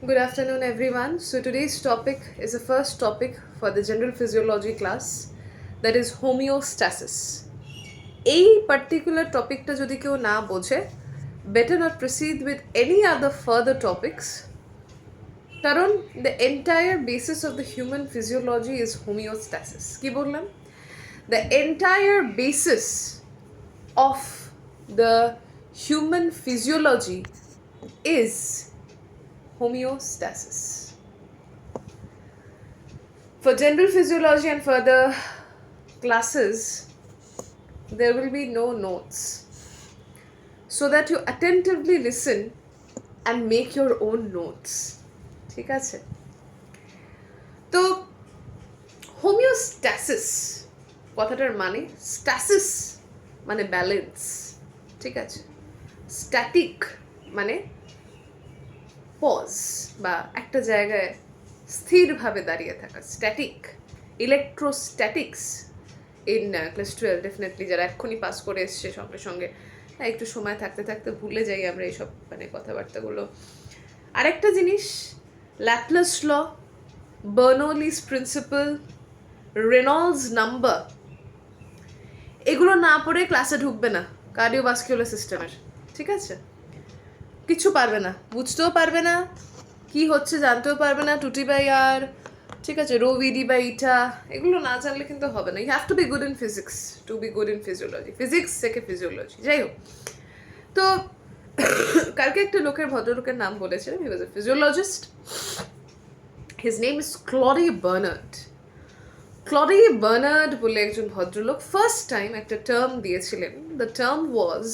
Good afternoon, everyone. So, today's topic is the first topic for the general physiology class, that is homeostasis. এই particular টপিকটা যদি কেউ না বোঝে, better not proceed with any other further topics, কারণ the entire basis of the human physiology is homeostasis. কি বললাম? The entire basis of the human physiology is homeostasis. For general physiology and further classes, there will be no notes, so that you attentively listen and make your own notes. ঠিক আছে? তো homeostasis কথাটার মানে stasis মানে balance, ঠিক আছে? Static মানে pause বা একটা জায়গায় স্থিরভাবে দাঁড়িয়ে থাকা, static. Electrostatics in class 12 definitely যারা এক্ষুনি পাস করে এসছে সঙ্গে সঙ্গে, হ্যাঁ, একটু সময় থাকতে থাকতে ভুলে যাই আমরা এইসব মানে কথাবার্তাগুলো। আরেকটা জিনিস, ল্যাপ্লাস ল, বার্নৌলিস প্রিন্সিপাল, রেনল্ডস নাম্বার, এগুলো না পড়ে ক্লাসে ঢুকবে না কার্ডিওভাস্কুলার সিস্টেমের, ঠিক আছে? কিছু পারবে না, বুঝতেও পারবে না, কি হচ্ছে জানতেও পারবে না, টুটি বাই আর, ঠিক আছে, রো ভিডি বাই ইটা, এগুলো না জানলে কিন্তু হবে না। You have to be good in physics to be good in physiology, physics থেকে ফিজিওলজি। যাই হোক, তো কালকে একটা লোকের, ভদ্রলোকের নাম বলেছিলাম, he was a physiologist, his name is Claude Bernard. Claude Bernard বলে একজন ভদ্রলোক ফার্স্ট টাইম একটা টার্ম দিয়েছিলেন। The term was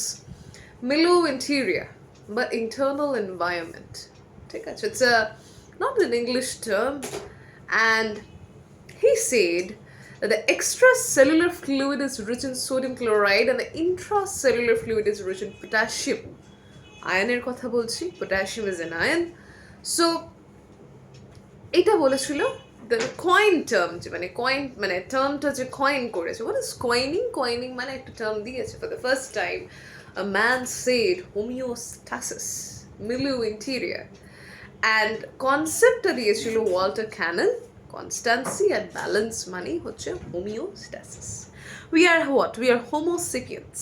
milieu interieur বা ইন্টারনাল এনভায়রনমেন্ট, ঠিক আছে? It's not an English term, and he said that the extracellular fluid is rich in sodium chloride and the intracellular fluid is rich in potassium. আয়নের কথা বলছি, potassium is an ion. So এটা বলেছিল the coin term, যে মানে coin মানে টার্মটা যে coin করেছে, what is coining? coining মানে একটা টার্ম দিয়েছে for the first time. A man said homeostasis, milieu interior, and কনসেপ্টটা দিয়েছিল ওয়াল্টার ক্যানন। কনস্ট্যান্সি আর ব্যালেন্স মানেই হচ্ছে homeostasis. We are what? We are Homo sapiens.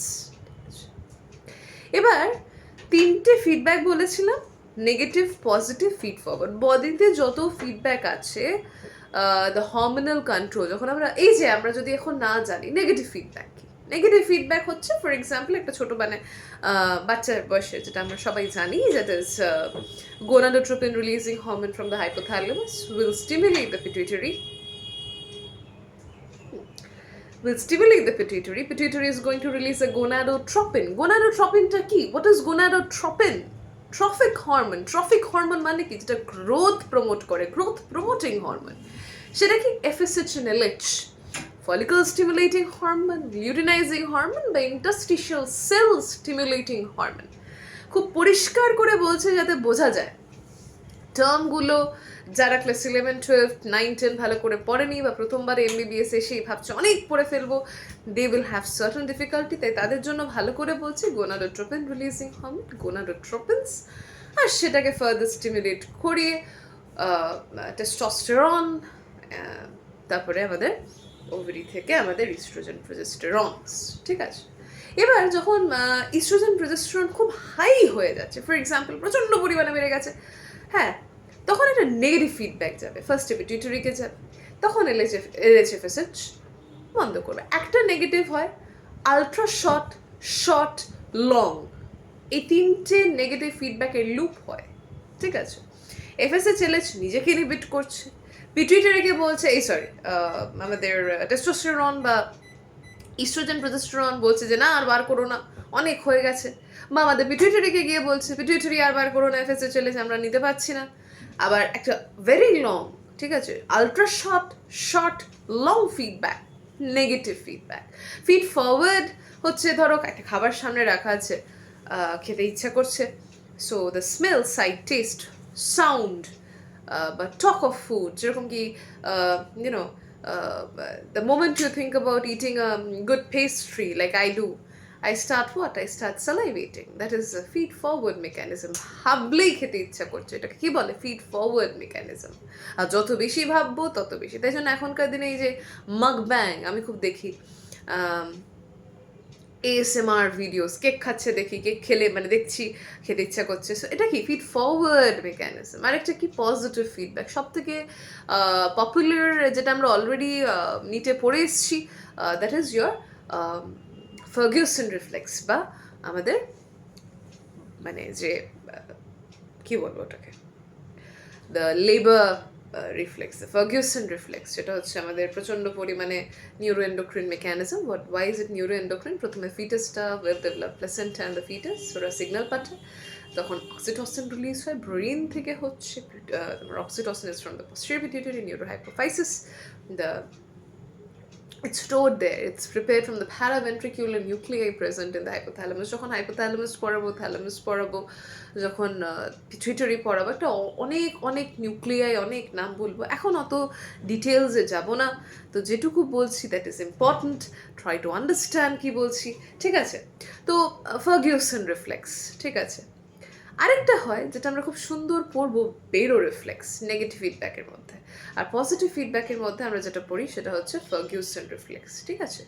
এবার তিনটে ফিডব্যাক বলেছিলাম, নেগেটিভ, পজিটিভ, ফিড ফরওয়ার্ড। বডিতে যত ফিডব্যাক আছে, দ্য হরমোনাল কন্ট্রোল, যখন আমরা এই যে আমরা যদি এখন না জানি নেগেটিভ ফিডব্যাক কি, নেগেটিভ ফিডব্যাক হচ্ছে ফর এক্সাম্পল একটা ছোটো মানে বাচ্চার বয়সে যেটা আমরা সবাই জানি, that is gonadotropin releasing hormone from the hypothalamus will stimulate the pituitary. Pituitary is going to release a gonadotropin. Gonadotropinটা কি? What is gonadotropin? Trophic hormone মানে কি? যেটা গ্রোথ প্রমোট করে, গ্রোথ প্রমোটিং হরমোন। সেটা কি? FSH and LH, follicle stimulating hormone, luteinizing hormone বা interstitial cell stimulating hormone। খুব পরিষ্কার করে বলছে যাতে বোঝা যায়। টার্মগুলো যারা ক্লাস 11, 12, 9, 10 ভালো করে পড়েনি বা প্রথমবার MBBS এসেই ভাবছে অনেক পড়ে ফেলবো, they will have certain difficulty. তাই তাদের জন্য ভালো করে বলছি গোনাডোট্রোপিন রিলিজিং হরমোন, গোনাডোট্রোপিনস, আর সেটাকে ফার্দার স্টিমুলেট করিয়ে টেস্টোস্টেরন, তারপরে আমাদের ওভারি থেকে আমাদের ইস্ট্রোজেন, প্রজেস্টেরনস, ঠিক আছে? এবার যখন ইস্ট্রোজেন প্রজেস্টেরন খুব হাই হয়ে যাচ্ছে, ফর এক্সাম্পল প্রচণ্ড পরিমাণে বেড়ে গেছে, হ্যাঁ, তখন একটা নেগেটিভ ফিডব্যাক যাবে, ফার্স্টে পিটুইটারিকে যাবে, তখন LHFSH বন্ধ করবে। একটা নেগেটিভ হয়, আলট্রা শর্ট, শর্ট, লং, এই তিনটে নেগেটিভ ফিডব্যাকের লুপ হয়, ঠিক আছে? FSH LH নিজেকে ইনহিবিট করছে, পিটুইটারিকে বলছে এই সরি আমাদের টেস্টোস্টেরন বা ইস্ট্রোজেন প্রজেস্টেরন বলছে যে না আর বার করো না, অনেক হয়ে গেছে, বা আমাদের পিটুইটারিকে গিয়ে বলছে পিটুইটারি আর বার করো না, FSH LH আমরা নিতে পারছি না। আবার একটা ভেরি লং, ঠিক আছে, ultra short, short, long feedback, negative feedback. Feed forward হচ্ছে ধরো একটা খাবার সামনে রাখা আছে, খেতে ইচ্ছা করছে, so the smell, sight, taste, sound বা টক অফ ফুড, যেরকম কি the moment you think about eating a good pastry like I do, I start what? I start salivating. That is a feed forward mechanism. ভাবলেই খেতে ইচ্ছা করছে, এটাকে কি বলে? Feed forward mechanism. আর যত বেশি ভাববো তত বেশি। তাই জন্য এখনকার দিনে এই যে মাগ ব্যাং আমি খুব দেখি, ASMR ভিডিওস, কেক খাচ্ছে দেখি, কেক খেলে মানে দেখছি খেতে ইচ্ছা করছে, সো এটা কি ফিড ফরওয়ার্ড মেকানিজম। আরেকটা কি পজিটিভ ফিডব্যাক, সব থেকে পপুলার যেটা আমরা অলরেডি নিটে পড়ে এসেছি, that is your Ferguson reflex, বা আমাদের মানে যে কি বলবো ওটাকে, the labour reflex, the Ferguson reflex, যেটা হচ্ছে আমাদের প্রচণ্ড পরিমাণে neuroendocrine mechanism. Why is it neuroendocrine? প্রথমে ফিটাসটা well develop, placenta and the fetus ওরা সিগন্যাল পাঠায়, তখন অক্সিটোসিন রিলিজ হয় ব্রেন থেকে, হচ্ছে তোমার oxytocin is from the posterior pituitary neurohypophysis, the it's stored there, it's prepared from the paraventricular nuclei present in the hypothalamus. যখন hypothalamus পড়াবো, thalamus পড়াবো, যখন পিটুইটারি পড়াবো, একটা অনেক অনেক নিউক্লিয়াই, অনেক নাম বলবো, এখন অত ডিটেলসে যাব না, তো যেটুকু বলছি that is important, try to understand কি বলছি, ঠিক আছে? তো ফার্গুসন রিফ্লেক্স, ঠিক আছে। আরেকটা হয় যেটা আমরা খুব সুন্দর পড়বো, বেরো রিফ্লেক্স, নেগেটিভ ফিডব্যাকের মধ্যে। আর পজিটিভ ফিডব্যাকের মধ্যে আমরা যেটা পড়ি সেটা হচ্ছে ফার্গুসন রিফ্লেক্স, ঠিক আছে?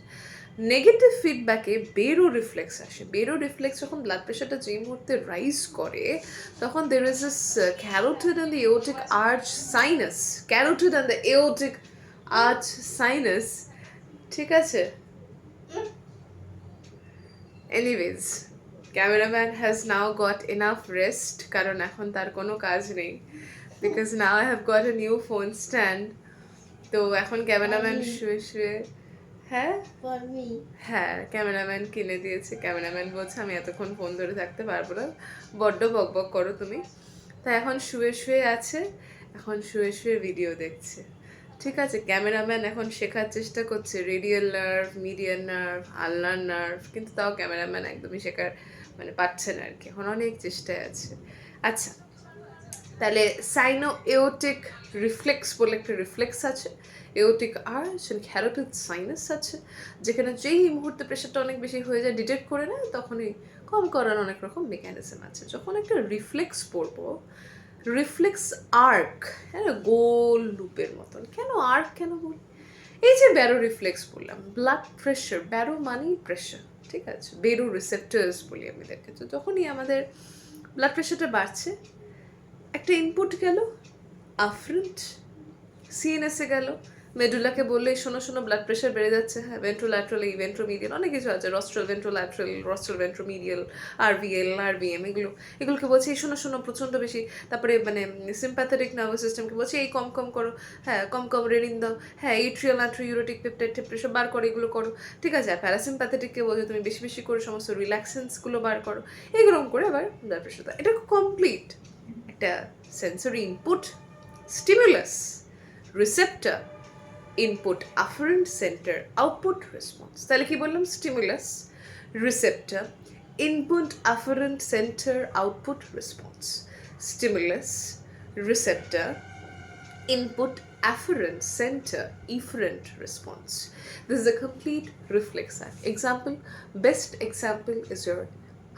নেগেটিভ ফিডব্যাকে বেরো রিফ্লেক্স আসে। বেরো রিফ্লেক্স যখন ব্লাড প্রেশারটা যেই মুহূর্তে রাইজ করে, তখন there is this carotid and the aortic arch sinus, carotid and the aortic arch sinus, ঠিক আছে? Anyways, cameraman has now goat enough rest, কারণ এখন তার কোনো কাজ নেই, because now I have got a new phone stand. তো এখন ক্যামেরাম্যান শুয়ে শুয়ে, হ্যাঁ হ্যাঁ ক্যামেরাম্যান কিনে দিয়েছে। ক্যামেরাম্যান বলছে আমি এতক্ষণ ফোন ধরে থাকতে পারবো না, বড্ড বক বক করো তুমি। তা এখন শুয়ে শুয়ে আছে, এখন শুয়ে শুয়ে ভিডিও দেখছে, ঠিক আছে? ক্যামেরাম্যান এখন শেখার চেষ্টা করছে radial nerve, median nerve, ulnar nerve, কিন্তু তাও ক্যামেরাম্যান একদমই শেখার মানে পাচ্ছে না আর কি, এখন অনেক চেষ্টায় আছে। আচ্ছা, তাহলে সাইনো এওটিক রিফ্লেক্স বলে একটা রিফ্লেক্স আছে, aortic arch and carotid sinus আছে, যেখানে যেই মুহূর্তে প্রেশারটা অনেক বেশি হয়ে যায় ডিটেক্ট করে নেয়, তখনই কম করার অনেক রকম মেকানিজম আছে। যখন একটা রিফ্লেক্স পড়বো, রিফ্লেক্স আর্ক, হ্যাঁ, গোল লুপের মতন। কেন আর্ক কেন বলি? এই যে ব্যারো রিফ্লেক্স বললাম, ব্লাড প্রেশার, ব্যারো মানেই প্রেশার, ঠিক আছে? বেরো রিসেপ্টার্স বলি আমি দেখে। তো যখনই আমাদের ব্লাড প্রেশারটা বাড়ছে, একটা ইনপুট গেল, আফ্রেন্ট সিএনএসে গেল, মেডুলাকে বললে শোনো শোনো ব্লাড প্রেশার বেড়ে যাচ্ছে, হ্যাঁ, ভেন্ট্রোল্যাটারাল, এই ভেন্ট্রোমিডিয়াল, অনেক কিছু আছে, রস্ট্রাল ভেন্ট্রোল্যাটারাল, রস্ট্রাল ভেন্ট্রোমিডিয়াল, আরভিএল, আরভিএম, এগুলোকে বলছে এই শোনো শোনো প্রচণ্ড বেশি। তারপরে মানে সিম্প্যাথেটিক নার্ভাস সিস্টেমকে বলছে এই কম কম করো, হ্যাঁ, কম কম রেনিন দাও, হ্যাঁ, এট্রিয়াল নাট্রিউরেটিক পেপটাইড প্রেশার বার করো, এগুলো করো, ঠিক আছে? আর প্যারাসিম্প্যাথেটিককে বলছে তুমি বেশি বেশি করে সমস্ত রিল্যাক্সেন্সগুলো বার করো, এইরকম করে আবার ব্লাড প্রেশার দাও। এটা কমপ্লিট একটা sensory input, stimulus, receptor, input, afferent, centre, output, response. তাহলে কি বললাম? Stimulus, receptor, input, afferent, centre, output, response. Stimulus, receptor, input, afferent, center, efferent response. This is a complete reflex act. Example, best example is your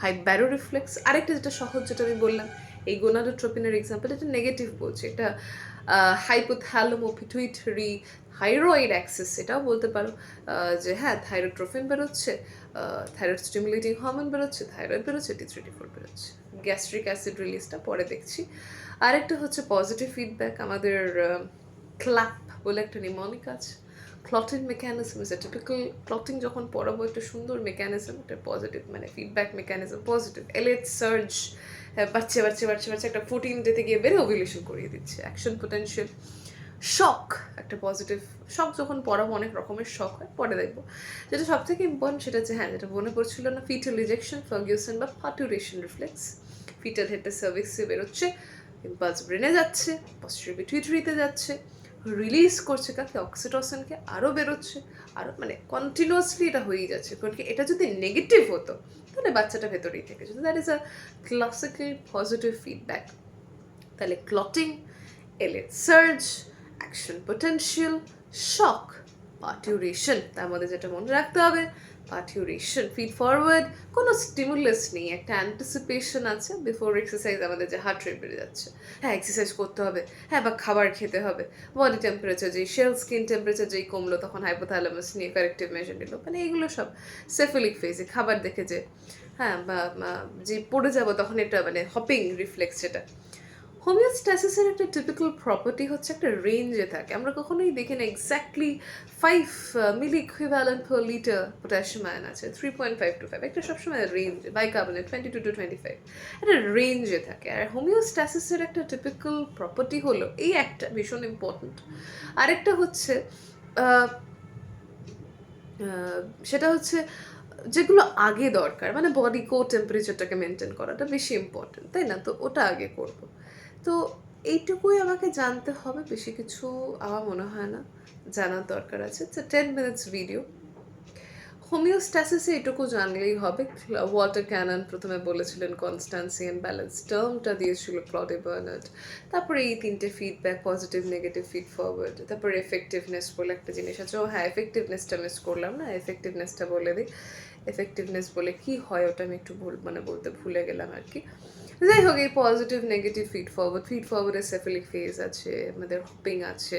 hyperoreflex. আরেকটা যেটা সহজ, যেটা আমি বললাম এই গোনাডোট্রপিনের এক্সাম্পল, এটা নেগেটিভ বলছে, এটা হাইপোথ্যালামো পিটুইটারি থাইরয়েড অ্যাক্সিস, এটাও বলতে পারো যে হ্যাঁ থাইরোট্রোফিন বেরোচ্ছে, থাইরয়েড স্টিমুলেটিং হরমোন বেরোচ্ছে, থাইরয়েড বেরোচ্ছে, T3, T4 বেরোচ্ছে, গ্যাস্ট্রিক অ্যাসিড রিলিজটা পরে দেখছি। আরেকটা হচ্ছে পজিটিভ ফিডব্যাক, আমাদের ক্ল্যাপ বলে একটা নিমোনিক আছে, clotting mechanism is a typical, clotting যখন পড়াবো একটা সুন্দর মেকানিজম, একটা পজিটিভ মানে ফিডব্যাক মেকানিজম, পজিটিভ এলেট সার্জ, বাচ্চা বাচ্চা বাচ্চা বাচ্চা একটা 14 ডেতে গিয়ে বেড়ে ওভিলেশন করিয়ে দিচ্ছে, অ্যাকশন পোটেনশিয়াল, শক, একটা পজিটিভ শক যখন পড়াবো, অনেক রকমের শক হয়, পরে দেখবো। যেটা সব থেকে ইম্পর্টেন্ট সেটা হচ্ছে, হ্যাঁ, যেটা মনে পড়ছিল না, ফিটাল ইজেকশন, ফার্গুসন বা পার্টুরেশন রিফ্লেক্স, ফিটাল হেডটা সার্ভিক্সে বেরোচ্ছে, ইম্পালস ব্রেনে যাচ্ছে, posterior pituitary-তে যাচ্ছে, রিলিজ করছে কাকে? অক্সিটোসিনকে, আরও বেরোচ্ছে, আরও মানে কন্টিনিউয়াসলি এটা হয়েই যাচ্ছে। কারণ কি, এটা যদি নেগেটিভ হতো তাহলে বাচ্চাটা ভেতরেই থেকে যেত। That is a classical positive feedback. তাহলে clotting, LH surge, action potential, shock, parturition, তার মধ্যে যেটা মনে রাখতে হবে, পার্টিউরেশন, ফিড ফরওয়ার্ড, কোনো স্টিমুলাস নেই, একটা অ্যান্টিসিপেশন আছে বিফোর এক্সারসাইজ, আমাদের যে হার্ট রেট বেড়ে যাচ্ছে, হ্যাঁ এক্সারসাইজ করতে হবে, হ্যাঁ বা খাবার খেতে হবে, বডি টেম্পারেচার যেই স্কিন টেম্পারেচার যেই কমলো তখন হাইপোথ্যালামাস নিয়ে কারেক্টিভ মেজার নিল, মানে এগুলো সব সেফিলিক ফেজে খাবার দেখে যে হ্যাঁ বা যে পড়ে যাবো তখন এটা মানে হপিং রিফ্লেক্স যেটা। হোমিওস্ট্যাসিসের একটা টিপিক্যাল প্রপার্টি হচ্ছে একটা রেঞ্জে থাকে, আমরা কখনোই দেখি না exactly 5 milli equivalent per litre potassium ion আছে, 3.5 to 5, একটা সবসময় রেঞ্জ, বাইকার্বনেট 22 to 25, একটা রেঞ্জে থাকে। আর হোমিওস্ট্যাসিসের একটা টিপিক্যাল প্রপার্টি হলো এই একটা ভীষণ ইম্পর্ট্যান্ট, আরেকটা হচ্ছে সেটা হচ্ছে যেগুলো আগে দরকার, মানে বডি কোর টেম্পারেচারটাকে মেনটেন করাটা বেশি ইম্পর্টেন্ট, তাই না? তো ওটা আগে করব। তো এইটুকুই আমাকে জানতে হবে, বেশি কিছু আমার মনে হয় না জানার দরকার আছে। It's 10 minutes video. হোমিওস্ট্যাসিসে এটুকু জানলেই হবে। ওয়াল্টার ক্যানন প্রথমে বলেছিলেন কনস্ট্যান্সি অ্যান্ড ব্যালেন্স, টার্মটা দিয়েছিল ক্লডে বার্নার্ড। তারপরে এই তিনটে feedback, positive, negative, feed forward. তারপরে এফেক্টিভনেস বলে একটা জিনিস আছে। ও হ্যাঁ, এফেক্টিভনেসটা মিস করলাম না, এফেক্টিভনেসটা বলে দিই। এফেক্টিভনেস বলে কি হয় ওটা আমি একটু বলতে ভুলে গেলাম আর কি। যাই হোক, এই পজিটিভ, নেগেটিভ, ফিড ফরওয়ার্ডের সেফিলিক ফেজ আছে, আমাদের হপিং আছে,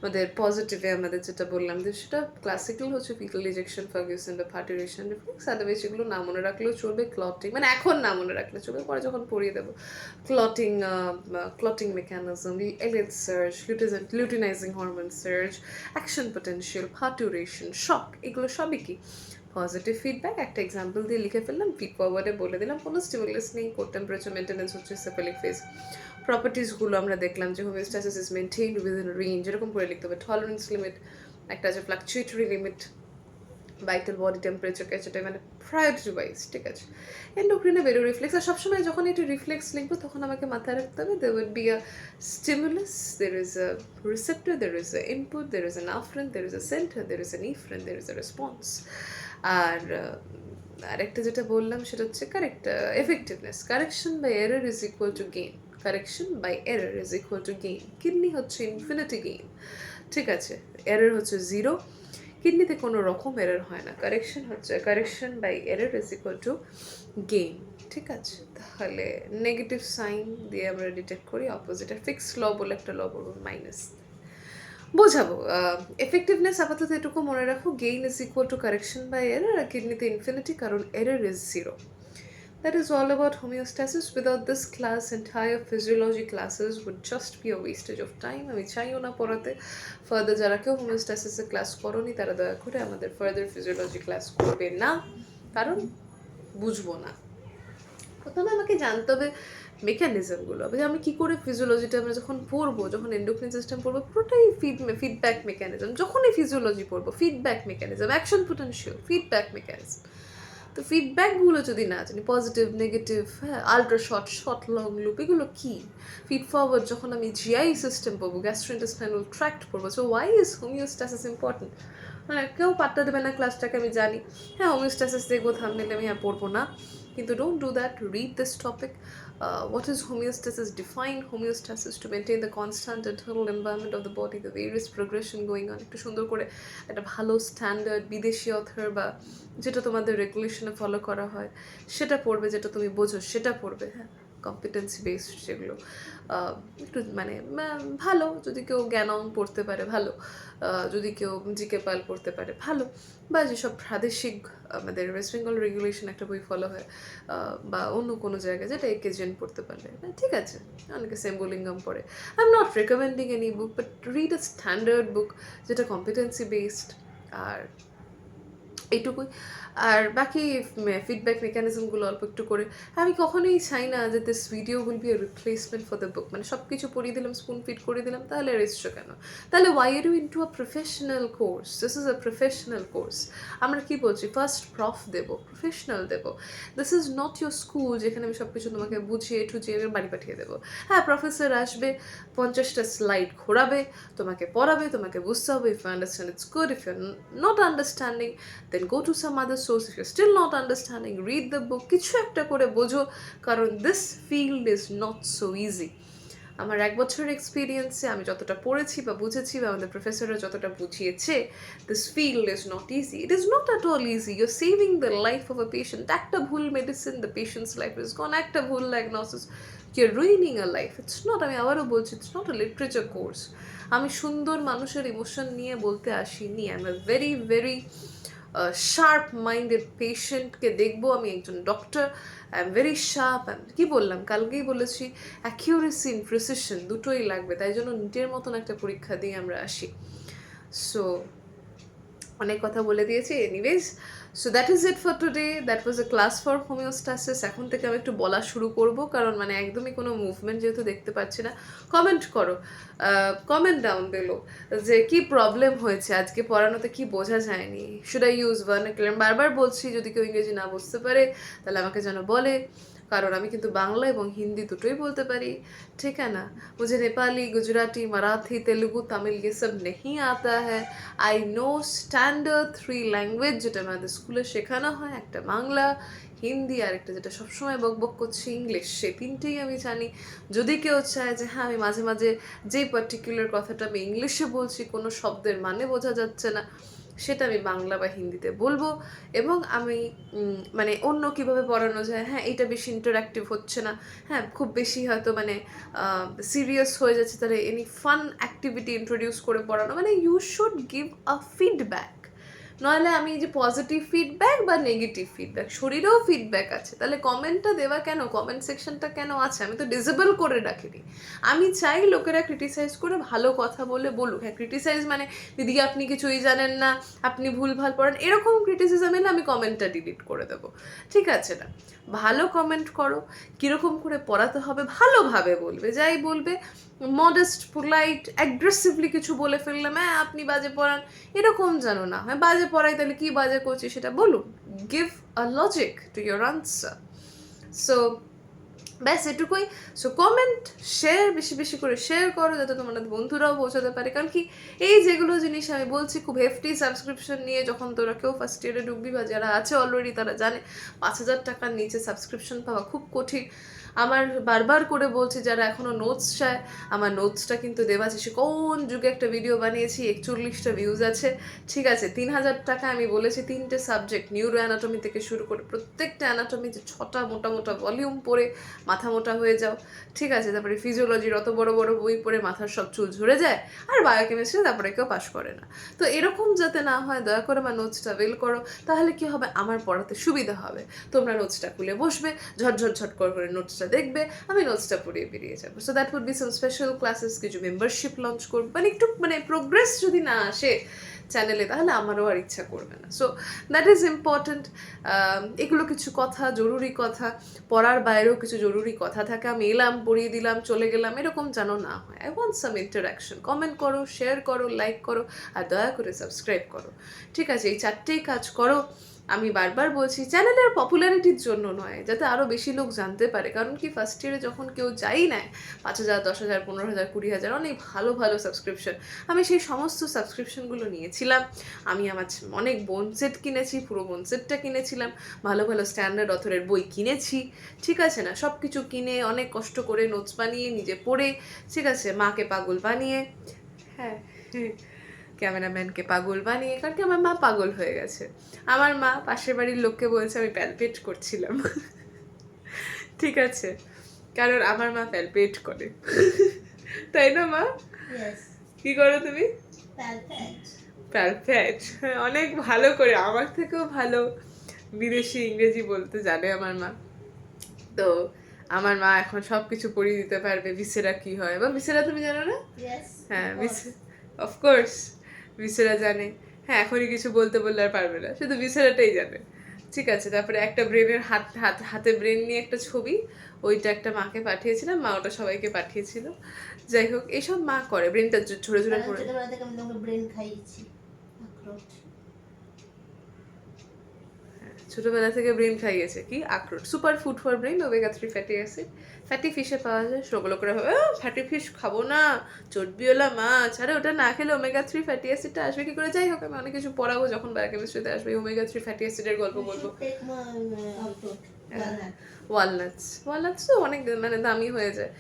আমাদের পজিটিভে আমাদের যেটা বললাম যে সেটা ক্লাসিক্যাল হচ্ছে ফিটাল ইজেকশন, ফার্গুসন বা পার্টিউরেশন রিফ্লেক্স। আদারওয়াইজ এগুলো না মনে রাখলেও চলবে। ক্লটিং, মানে এখন না মনে রাখলে চলবে, পরে যখন পড়িয়ে দেবো। Clotting mechanism, LH surge, luteinizing hormone surge, action potential, parturition, shock, এগুলো সবই কি পজিটিভ ফিডব্যাক। একটা এক্সাম্পল দিয়ে লিখে ফেললাম, ফিড ফরওয়ার্ডে বলে দিলাম কোনো স্টিমুলাস নেই, কোর টেম্পারেচার মেনটেন্যান্স হচ্ছে সেফিলিক ফেজ। প্রপার্টিসগুলো আমরা দেখলাম যে homeostasis is maintained within range, এরকম করে লিখতে হবে। টলারেন্স লিমিট একটা আছে, ফ্লাকচুয়েটরি লিমিট, ভাইটাল বডি টেম্পারেচারকে সেটা মানে প্রায়োরিটি ওয়াইজ, ঠিক আছে। এন্ডোক্রিনে বেরো রিফ্লেক্স, আর সবসময় যখন এটি রিফ্লেক্স লিখবো তখন আমাকে মাথায় রাখতে হবে there would be a stimulus, there is a receptor, there is a input, there is an afferent, there is a center, there is an efferent, there is a response। আর আরেকটা যেটা বললাম সেটা হচ্ছে correct effectiveness, correction by error is equal to gain, correction by error is equal to gain. Kidney হচ্ছে infinity gain, ঠিক আছে, error হচ্ছে 0, কিডনিতে কোনো রকম এরর হয় না। Correction by error is equal to gain, ঠিক আছে। তাহলে নেগেটিভ সাইন দিয়ে আমরা ডিটেক্ট করি অপোজিটের। ফিক্স ল বলে একটা ল বলবো, মাইনাস বোঝাবো। এফেক্টিভনেস আপাতত এটুকু মনে রাখো, gain is equal to correction by error, আর কিডনিতে ইনফিনিটি, কারণ error is 0। That is all about homeostasis. Without this class, entire physiology classes would just be a wastage of time. আমি চাইও না পড়াতে। ফার্দার যারা কেউ হোমিওস্ট্যাসিসের ক্লাস করোনি তারা দয়া করে আমাদের ফার্দার ফিজিওলজি ক্লাস করবে না, কারণ বুঝবো না। প্রথমে আমাকে জানতে হবে মেকানিজমগুলো, আমি কী করে ফিজিওলজিটা আমরা যখন পড়বো, যখন এন্ডোক্রিন সিস্টেম পড়বো, পুরোটাই ফিডব্যাক মেকানিজম। যখনই ফিজিওলজি পড়বো, feedback mechanism, action potential, feedback mechanism. তো ফিডব্যাকগুলো যদি না জানি, পজিটিভ, নেগেটিভ, হ্যাঁ, আলট্রা শর্ট লং লুপ, এগুলো কী? ফিড ফরওয়ার্ড যখন আমি জিআই সিস্টেম পড়বো, গ্যাস্ট্রোইন্টেস্টাইনাল ট্র্যাক্ট পড়বো। So why is homeostasis important? মানে কেউ পাত্তা দেবে না ক্লাসটাকে, আমি জানি। হ্যাঁ, হোমিওস্ট্যাসিস দেখবো, থামনেলে আমি পড়বো না, কিন্তু don't do that, read this topic. What is homeostasis? Define homeostasis to maintain the constant internal environment of the body, the various progression going on. একটু সুন্দর করে একটা ভালো স্ট্যান্ডার্ড বিদেশি অথর বা যেটা তোমাদের রেগুলেশনে ফলো করা হয় সেটা পড়বে, যেটা তুমি বোঝো সেটা পড়বে। হ্যাঁ, কম্পিটেন্সি বেসড যেগুলো একটু মানে ভালো, যদি কেউ জ্ঞানং পড়তে পারে ভালো, যদি কেউ জিকে পাল পড়তে পারে ভালো, বা যেসব প্রাদেশিক আমাদের ওয়েস্ট বেঙ্গল রেগুলেশন একটা বই ফলো হয়, বা অন্য কোনো জায়গায় যেটা একেজেন পড়তে পারলে ঠিক আছে। অনেকে সেম্বলিঙ্গাম পড়ে। I am not recommending any book, but read a standard book যেটা কম্পিটেন্সি বেসড, আর এইটুকুই। আর বাকি ফিডব্যাক মেকানিজমগুলো অল্প একটু করে। আমি কখনোই চাই না যে this video will B A replacement for the book, মানে সব কিছু পড়িয়ে দিলাম, স্পুন ফিট করে দিলাম, তাহলে এসছো কেন? তাহলে why are you into a professional course? This is a professional course. আমরা কি বলছি, ফার্স্ট প্রফ দেবো, প্রফেশনাল দেবো। This is not your school যেখানে আমি সব কিছু তোমাকে বুঝিয়ে ঠুজিয়ে বাড়ি পাঠিয়ে দেবো। হ্যাঁ, প্রফেসর আসবে, 50টা স্লাইড ঘোরাবে, তোমাকে পড়াবে, তোমাকে বুঝতে হবে। If you understand it's good, if you not understanding then go to some other source. If you're still not understanding, read the book, কিছু একটা করে বোঝো, কারণ this field is not so easy. আমার 1 বছরের এক্সপিরিয়েন্সে আমি যতটা পড়েছি বা বুঝেছি বা আমাদের প্রফেসররা যতটা বুঝিয়েছে, this field is not easy, it is not at all easy. Your saving the life of a patient, একটা ভুল medicine the patient's life is gone, একটা ভুল diagnosis you're ruining a life. It's not, আমি আবারও বলছি, it's not a literature course. আমি সুন্দর মানুষের ইমোশন নিয়ে বলতে আসিনি। I am a very very sharp minded পেশেন্টকে দেখবো, আমি একজন doctor, I am very sharp. কি বললাম, কালকেই বলেছি, অ্যাকিউরেসি ইন প্রিসিশন দুটোই লাগবে, তাই জন্য নিটের মতন একটা পরীক্ষা দিয়ে আমরা আসি। সো অনেক কথা বলে দিয়েছি। Anyways, so that is it for today, that was a class for homeostasis. এখন থেকে আমি একটু বলা শুরু করব, কারণ মানে একদমই কোনো মুভমেন্ট যেহেতু দেখতে পাচ্ছি না। কমেন্ট করো, কমেন্ট ডাউন দিলো যে কি প্রবলেম হয়েছে আজকে পড়ানোতে, কি বোঝা যায়নি, শুড আই ইউজ ভার্নাকুলার। বারবার বলছি, যদি কেউ ইংরেজি না বুঝতে পারে তাহলে আমাকে যেন বলে, কারণ আমি কিন্তু বাংলা এবং হিন্দি দুটোই বলতে পারি, ঠিক है ना। मुझे नेपाली, गुजराती, मराठी, तेलुगु, तमिल ये सब नहीं आता है। आई नो স্ট্যান্ডার্ড 3 ল্যাঙ্গুয়েজ, যেটা আমাদের স্কুলে শেখানো হয়, একটা বাংলা, হিন্দি, আর একটা যেটা সবসময় বকবক করছে ইংলিশ, সে তিনটেই আমি জানি। যদি কেউ চায় যে হ্যাঁ আমি মাঝে মাঝে যেই পার্টিকুলার কথাটা আমি ইংলিশে বলছি কোনো শব্দের মানে বোঝা যাচ্ছে না, সেটা আমি বাংলা বা হিন্দিতে বলবো। এবং আমি মানে অন্য কিভাবে পড়ানো যায়, হ্যাঁ এইটা বেশি ইন্টারঅ্যাক্টিভ হচ্ছে না, হ্যাঁ খুব বেশি হয়তো মানে সিরিয়াস হয়ে যাচ্ছে, তাহলে এনি ফান অ্যাক্টিভিটি ইন্ট্রোডিউস করে পড়ানো, মানে you should give a feedback. নইলে আমি যে পজিটিভ ফিডব্যাক বা নেগেটিভ ফিডব্যাক, শরীরেও ফিডব্যাক আছে, তাহলে কমেন্টটা দেওয়া কেন, কমেন্ট সেকশনটা কেন আছে? আমি তো ডিসেবল করে রাখিনি। আমি চাই লোকেরা ক্রিটিসাইজ করে ভালো কথা বলে বলুক। হ্যাঁ, ক্রিটিসাইজ মানে দিদি আপনি কিছুই জানেন না, আপনি ভুলভাল পড়েন, এরকম ক্রিটিসিজম এলে আমি কমেন্টটা ডিলিট করে দেবো, ঠিক আছে না? ভালো কমেন্ট করো, কীরকম করে পড়াতে হবে ভালোভাবে বলবে, যাই বলবে মডেস্ট, পোলাইট, অ্যাগ্রেসিভলি কিছু বলে ফেললাম, হ্যাঁ আপনি বাজে পড়ান, এরকম জানো না। হ্যাঁ বাজে পড়াই, তাহলে কি বাজে করছি সেটা বলুন, give a logic to your answer. So ব্যাস এটুকুই। সো কমেন্ট, শেয়ার, বেশি বেশি করে শেয়ার করো, যাতে তোমাদের বন্ধুরাও পৌঁছাতে পারে। কারণ কি, এই যেগুলো জিনিস আমি বলছি খুব হেফটি সাবস্ক্রিপশন নিয়ে, যখন তোরা কেউ ফার্স্ট ইয়ারে ঢুকবি বা যারা আছে অলরেডি তারা জানে 5,000 টাকার নিচে সাবস্ক্রিপশন পাওয়া খুব কঠিন। আমার বারবার করে বলছি, যারা এখনও নোটস চায়, আমার নোটসটা কিন্তু দেবাশিসে কোন যুগে একটা ভিডিও বানিয়েছি, 41টা ভিউজ আছে, ঠিক আছে। 3,000 টাকা আমি বলেছি 3টে সাবজেক্ট, নিউরো অ্যানাটমি থেকে শুরু করে প্রত্যেকটা অ্যানাটমি যে 6টা মোটা মোটা ভলিউম পড়ে মাথা মোটা হয়ে যাও, ঠিক আছে। তারপরে ফিজিওলজির অত বড় বড় বই পড়ে মাথার সব চুল ঝরে যায়, আর বায়োকেমিস্ট্রি তারপরে কেউ পাশ করে না। তো এরকম যাতে না হয়, দয়া করে আমার নোটসটা বেল করো, তাহলে কি হবে, আমার পড়াতে সুবিধা হবে। তোমরা নোটসটা খুলে বসবে, ঝট করে নোটসটা দেখবে, আমি নোটসটা পড়িয়ে বেরিয়ে যাবো। So that would be some special classes, কিছু মেম্বারশিপ লঞ্চ করবো, মানে একটু মানে প্রোগ্রেস যদি না আসে চ্যানেলে, তাহলে আমারও আর ইচ্ছা করবে না। So that is important. এগুলো কিছু কথা, জরুরি কথা, পড়ার বাইরেও কিছু জরুরি কথা থাকে। আমি এলাম, পড়িয়ে দিলাম, চলে গেলাম, এরকম যেন না হয়। I want some interaction. Comment করো, শেয়ার করো, লাইক করো, আর দয়া করে সাবস্ক্রাইব করো, ঠিক আছে। এই 4টেই কাজ করো। আমি বারবার বলছি, চ্যানেলের পপুলারিটির জন্য নয়, যাতে আরও বেশি লোক জানতে পারে। কারণ কি, ফার্স্ট ইয়ারে যখন কেউ যাই নেয় 5,000, 10,000, 15,000, 20,000, অনেক ভালো ভালো সাবস্ক্রিপশন, আমি সেই সমস্ত সাবস্ক্রিপশনগুলো নিয়েছিলাম। আমি আমার অনেক বোন সেট কিনেছি, পুরো বোন সেটটা কিনেছিলাম, ভালো ভালো স্ট্যান্ডার্ড অথরের বই কিনেছি, ঠিক আছে না। সব কিছু কিনে, অনেক কষ্ট করে নোটস বানিয়ে, নিজে পড়ে, ঠিক আছে, মাকে পাগল বানিয়ে, হ্যাঁ ক্যামেরাম্যানকে পাগল বানিয়ে, কারণ কি আমার মা পাগল হয়ে গেছে। আমার মা পাশের বাড়ির লোককে বলছে আমি প্যালপেট করছিলাম, ঠিক আছে, কারণ আমার মা প্যালপেট করে, তাই না মা? কি করো তুমি? প্যালপেট, অনেক ভালো করে, আমার থেকেও ভালো বিদেশি ইংরেজি বলতে জানে আমার মা। তো আমার মা এখন সব কিছু পড়িয়ে দিতে পারবে, ভিসেরা কি হয়, বা ভিসেরা তুমি জানো না? হ্যাঁ, অফকোর্স ভিসেরা জানে। হ্যাঁ, এখনই কিছু বলতে বললে আর পারবে না, শুধু ভিসেরাটাই জানে, ঠিক আছে। তারপরে একটা ব্রেনের হাতে ব্রেন নিয়ে একটা ছবি, ওইটা একটা মাকে পাঠিয়েছিলাম, মা ওটা সবাইকে পাঠিয়েছিল। যাই হোক, এইসব মা করে, ব্রেনটা ঝরে ঝরে পড়ে। ছোটবেলা থেকে ব্রেন খাইয়েছে কি? আখরোট, super food for brain, omega 3 fatty acid, fatty ফিশে পাওয়া যায়। সবগুলো করে ভাবে ফ্যাটি ফিশ খাবো না, চর্বিওয়ালা মাছ, আরে ওটা না খেলে ওমেগা 3 ফ্যাটি অ্যাসিডটা আসবে কি করে? যাই হোক, আমি অনেক কিছু পড়াবো, যখন বায়োকেমিস্ট্রিতে আসবে ওমেগা 3 ফ্যাটি অ্যাসিডের গল্প বলবো। ওয়ালনাটস তো অনেক মানে দামি হয়ে যায়,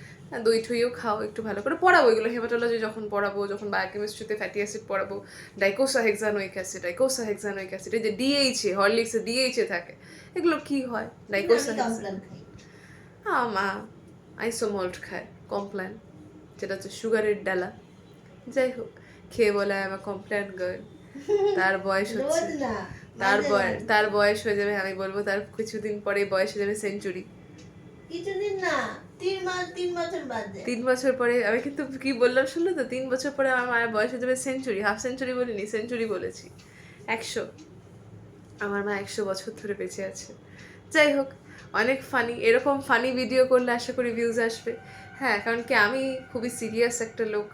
দই ঠইও খাও একটু ভালো করে, পড়াবো এগুলো হেমাটোলজি যখন পড়াবো, যখন বায়োকেমিস্ট্রিতে ফ্যাটি অ্যাসিড পড়াবো, ডাইকোসাহেক্সানোইক অ্যাসিড, এই যে ডিএইচএ হরলিক্সে ডিএইচএ থাকে, এগুলো কি হয় ডাইকোসাহেক্সান, মা আইসোমল্ট খায় কমপ্ল্যান, যেটা হচ্ছে সুগারের ডালা। যাই হোক, খেয়ে বলে আমার কমপ্ল্যান গার্ল, তার বয়স হচ্ছে, তার বয়স হয়ে যাবে, আমি বলবো তার কিছুদিন পরে বয়স হয়ে যাবে সেঞ্চুরি। কিছুদিন না, 3 বছর বাদে, 3 বছর পরে, আমি কিন্তু কি বললাম শুনলো তো, 3 বছর পরে আমার মায়ের বয়স হয়ে যাবে সেঞ্চুরি, হাফ সেঞ্চুরি বলিনি, সেঞ্চুরি বলেছি, 100। আমার মা 100 বছর ধরে বেঁচে আছে। যাই হোক, অনেক ফানি, এরকম ফানি ভিডিও করলে আশা করি ভিউজ আসবে। হ্যাঁ, কারণ কি আমি খুবই সিরিয়াস একটা লোক,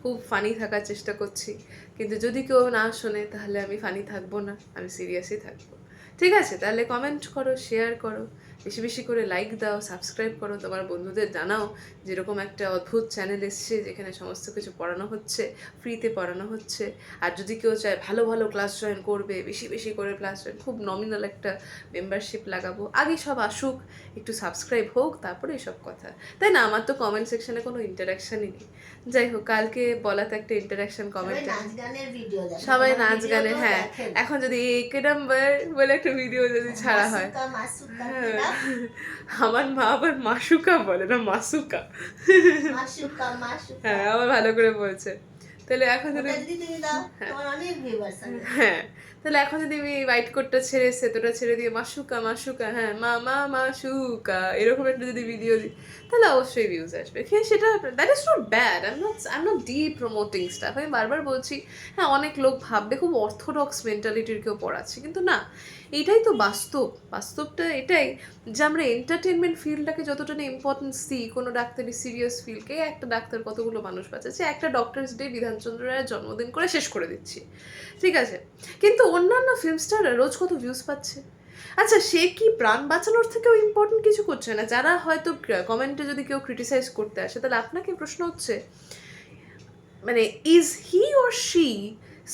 খুব ফানি থাকার চেষ্টা করছি, কিন্তু যদি কেউ না শোনে তাহলে আমি ফানি থাকবো না, আমি সিরিয়াসই থাকবো। ঠিক আছে, তাহলে কমেন্ট করো, শেয়ার করো, বেশি বেশি করে লাইক দাও, সাবস্ক্রাইব করো, তোমার বন্ধুদের জানাও যেরকম একটা অদ্ভুত চ্যানেল এসছে যেখানে সমস্ত কিছু পড়ানো হচ্ছে, ফ্রিতে পড়ানো হচ্ছে। আর যদি কেউ চায় ভালো ভালো ক্লাস জয়েন করবে, বেশি বেশি করে ক্লাস জয়েন, খুব নমিনাল একটা মেম্বারশিপ লাগাবো, আগে সব আসুক, একটু সাবস্ক্রাইব হোক, তারপরে এসব কথা, তাই না? আমার তো কমেন্ট সেকশনে কোনো ইন্টারাকশানই নেই। যাই হোক, কালকে বলাতে একটা ইন্টারাকশন কমেন্ট, সবাই নাচ গানে, হ্যাঁ, এখন যদি এক নাম্বার বলে একটা ভিডিও যদি ছাড়া হয়, আমার মা আবার মাসুকা বলে না, মাসুকা, হ্যাঁ আমার ভালো করে বলছে। তাহলে এখন যদি হ্যাঁ, তাহলে এখন যদি আমি হোয়াইট কোটটা ছেড়ে সেতোটা ছেড়ে দিয়ে মাসুকা মাসুকা, হ্যাঁ মা মাসুকা, এরকম একটা যদি ভিডিও দিই, তাহলে অবশ্যই ভিউজ আসবে। সেটা that is not bad, I am not D promoting staff. আমি বারবার বলছি, হ্যাঁ অনেক লোক ভাববে খুব অর্থোডক্স মেন্টালিটির কেউ পড়াচ্ছে, কিন্তু না, এইটাই তো বাস্তব। বাস্তবটা এটাই যে আমরা এন্টারটেনমেন্ট ফিল্ডটাকে যতটা না ইম্পর্টেন্স দিই, কোনো ডাক্তারি সিরিয়াস ফিল্ডকে, একটা ডাক্তার কতগুলো মানুষ বাঁচাচ্ছে, একটা ডক্টরস ডে বিধানচন্দ্র রায়ের জন্মদিন করে শেষ করে দিচ্ছি, ঠিক আছে? কিন্তু অন্যান্য ফিল্ম স্টাররা রোজ কত ভিউজ পাচ্ছে। আচ্ছা, সে কি প্রাণ বাঁচানোর থেকেও ইম্পর্টেন্ট কিছু করছে না? যারা হয়তো কমেন্টে যদি কেউ ক্রিটিসাইজ করতে আসে, তাহলে আপনাকে প্রশ্ন হচ্ছে, মানে is he or she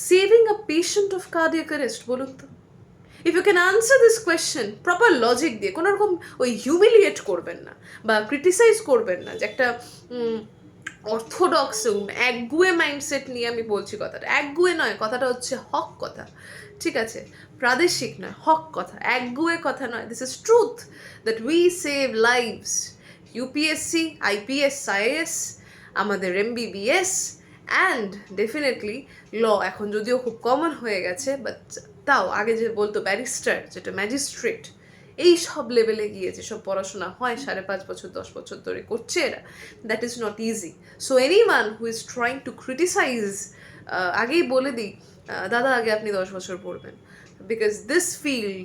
saving a patient of cardiac arrest? বলুন তো। If you can answer this question proper logic দিয়ে, কোনো রকম ওই হিউমিলিয়েট করবেন না বা ক্রিটিসাইজ করবেন না, যে একটা অর্থোডক্স একগুয়ে মাইন্ডসেট নিয়ে আমি বলছি কথাটা, একগুয়ে নয়, কথাটা হচ্ছে হক কথা, ঠিক আছে? প্রাদেশিক নয়, হক কথা, একগুয়ে কথা নয়, this is truth that we save lives. UPSC, IPS, IAS, আমাদের এমবিবিএস অ্যান্ড ডেফিনেটলি ল, এখন যদিও খুব কমন হয়ে গেছে, বাট তাও আগে যে বলতো ব্যারিস্টার, যেটা ম্যাজিস্ট্রেট, এই সব লেভেলে গিয়ে যেসব পড়াশোনা হয় 5.5 বছর 10 বছর ধরে করছে এরা, that is not easy. So anyone who is trying to criticise, আগেই বলে দিই দাদা, আগে আপনি 10 বছর পড়বেন, because this field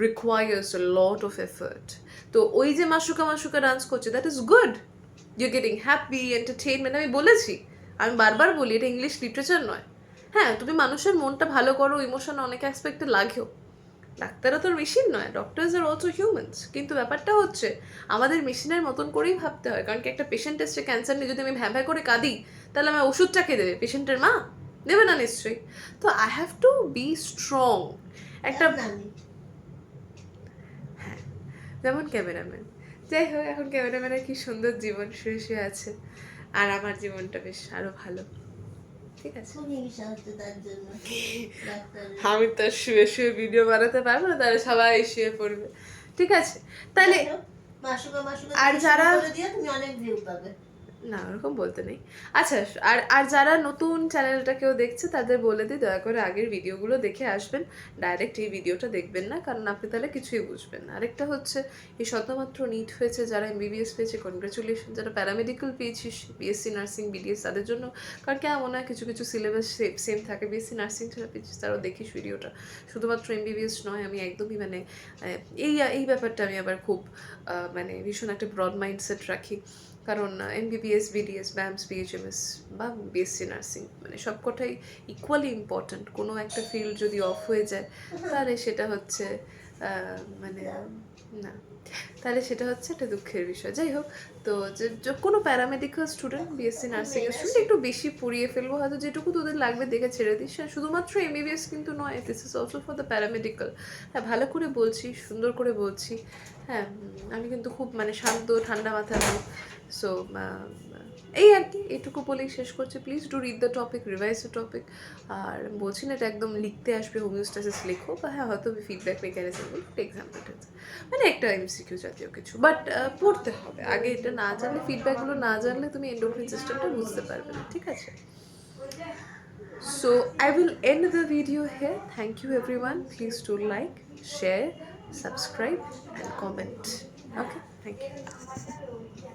requires a lot of effort. তো ওই যে মাসুকা মাসুকা ডান্স করছে, that is good, you getting happy entertainment. আমি বলেছি, আমি বারবার বলি, এটা ইংলিশ লিটারেচার নয়। হ্যাঁ, তুমি মানুষের মনটা ভালো করো, ইমোশন অনেক অ্যাসপেক্টে লাগেও, ডাক্তাররা তো মেশিন নয়, ডক্টরস আর অলসো হিউম্যানস। কিন্তু ব্যাপারটা হচ্ছে আমাদের মেশিনের মতন করেই ভাবতে হয়, কারণ কি একটা পেশেন্ট এসছে ক্যান্সার নিয়ে, যদি আমি ভ্যাঁ ভ্যাঁ করে কাঁদি, তাহলে আমার ওষুধটা কে দেবে? পেশেন্টের মা দেবে না নিশ্চয়ই। তো I have to be strong. একটা হ্যাঁ, যেমন ক্যামেরাম্যান। যাই হোক, এখন ক্যামেরাম্যানের কি সুন্দর জীবন, শুয়ে শুয়ে আছে, আর আমার জীবনটা বেশ আরো ভালো, ঠিক আছে? আমি তো শুয়ে শুয়ে ভিডিও বানাতে পারবো না, তাহলে সবাই শুয়ে পড়বে, ঠিক আছে? তাহলে আর যারা, তুমি অনেক ভিউ পাবে না ওরকম বলতে নেই। আচ্ছা, আর যারা নতুন চ্যানেলটা কেউ দেখছে, তাদের বলে দিই, দয়া করে আগের ভিডিওগুলো দেখে আসবেন, ডাইরেক্ট এই ভিডিওটা দেখবেন না, কারণ আপনি তাহলে কিছুই বুঝবেন না। আরেকটা হচ্ছে, এই সদ্যমাত্র নিট হয়েছে, যারা এমবিবিএস পেয়েছে কনগ্রাচুলেশন, যারা প্যারামেডিক্যাল পেয়েছিস, বিএসসি নার্সিং, বিডিএস, তাদের জন্য, কারণ কি মনে হয় কিছু কিছু সিলেবাস সেম থাকে, বিএসসি নার্সিং যারা পেয়েছিস তারাও দেখিস ভিডিওটা, শুধুমাত্র এমবিবিএস নয়। আমি একদমই মানে এই ব্যাপারটা আমি আবার খুব মানে ভীষণ একটা ব্রড মাইন্ডসেট রাখি, কারণ এমবিবিএস, বিডিএস, ব্যামস, বিএইচএমএস বা বিএসসি নার্সিং, মানে সবকটাই ইকুয়ালি ইম্পর্ট্যান্ট। কোনো একটা ফিল্ড যদি অফ হয়ে যায়, তাহলে সেটা হচ্ছে মানে না, তাহলে সেটা হচ্ছে একটা দুঃখের বিষয়। যাই হোক, তো যে কোনো প্যারামেডিক্যাল স্টুডেন্ট, বিএসসি নার্সিংয়ের স্টুডেন্ট একটু বেশি পড়িয়ে ফেলবো হয়তো, যেটুকু তোদের লাগবে দেখে ছেড়ে দিস। শুধুমাত্র এমবিবিএস কিন্তু নয়, this is also for the paramedical. হ্যাঁ, ভালো করে বলছি, সুন্দর করে বলছি, হ্যাঁ, আমি কিন্তু খুব মানে শান্ত ঠান্ডা মাথা লোক। সো এই আর কি, এটুকু বলেই শেষ করছি। Please do read the topic, revise the topic. আর বলছি না এটা একদম লিখতে আসবে হোমিওস্ট্যাসিস লেখো, বা হ্যাঁ হয়তো ফিডব্যাক মেকানিজম এক্সাম্পল মানে একটা এমসিকিউ জাতীয় কিছু, বাট পড়তে হবে আগে। এটা না জানলে, ফিডব্যাকগুলো না জানলে তুমি এন্ডোক্রিন সিস্টেমটা বুঝতে পারবে না, ঠিক আছে? So I will end the video here. Thank you everyone. Please do like, share, subscribe and comment. Okay, thank you.